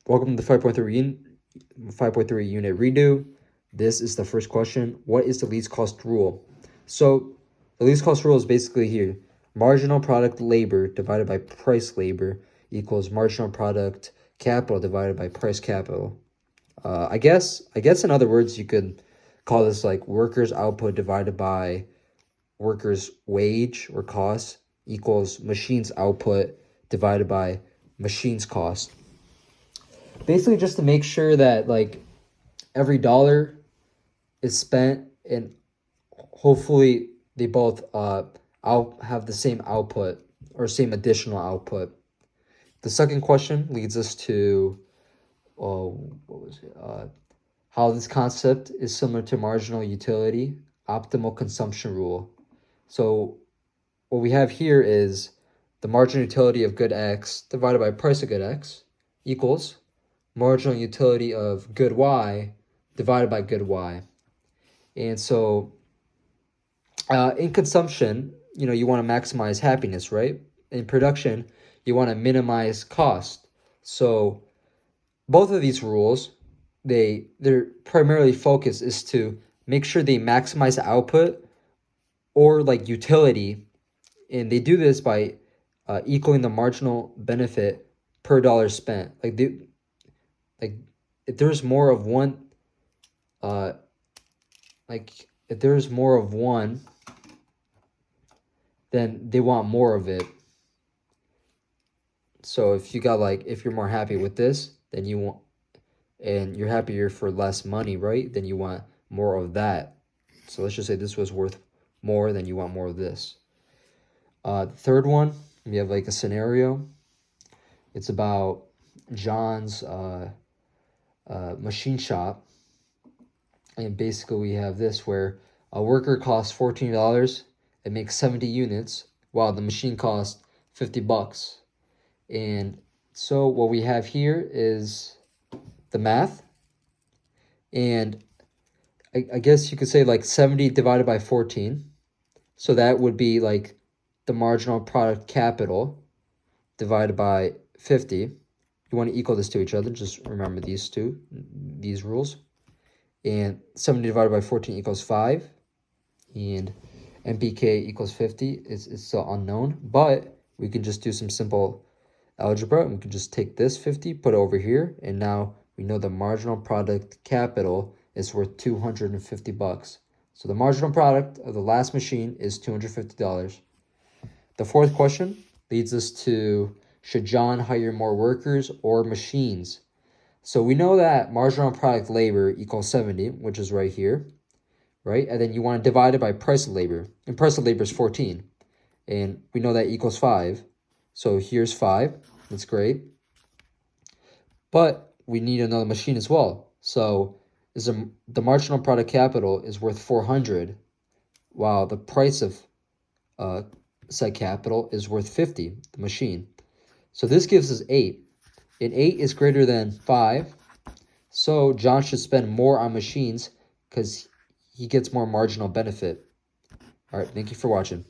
Welcome to the 5.3 unit redo. This is the first question. What is the least cost rule? So the least cost rule is basically here. Marginal product labor divided by price labor equals marginal product capital divided by price capital. I guess in other words, you could call this like workers' output divided by workers' wage or cost equals machines' output divided by machines' cost. Basically, just to make sure that like every dollar is spent and hopefully they both have the same output or same additional output. The second question leads us to how this concept is similar to marginal utility optimal consumption rule. So what we have here is the marginal utility of good X divided by price of good X equals marginal utility of good Y divided by good Y. And so in consumption, you want to maximize happiness, right? In production, you want to minimize cost. So both of these rules, their primarily focus is to make sure they maximize output or like utility. And they do this by equaling the marginal benefit per dollar spent. Like if there's more of one, if there's more of one, then they want more of it. So if you're more happy with this, then you want, and you're happier for less money, right? Then you want more of that. So let's just say this was worth more, then you want more of this. The third one, we have like a scenario. It's about John's machine shop. And basically we have this where a worker costs $14. It makes 70 units while the machine costs $50. And so what we have here is the math. And I guess you could say like 70 divided by 14. So that would be like the marginal product capital divided by 50. You want to equal this to each other. Just remember these rules. And 70 divided by 14 equals 5. And MPK equals 50 is still unknown. But we can just do some simple algebra. And we can just take this 50, put it over here. And now we know the marginal product capital is worth $250. So the marginal product of the last machine is $250. The fourth question leads us to, should John hire more workers or machines? So we know that marginal product labor equals 70, which is right here, right? And then you want to divide it by price of labor. And price of labor is 14. And we know that equals 5. So here's 5. That's great. But we need another machine as well. So the marginal product capital is worth 400, while the price of said capital is worth 50, the machine. So this gives us 8. And 8 is greater than 5. So John should spend more on machines because he gets more marginal benefit. All right, thank you for watching.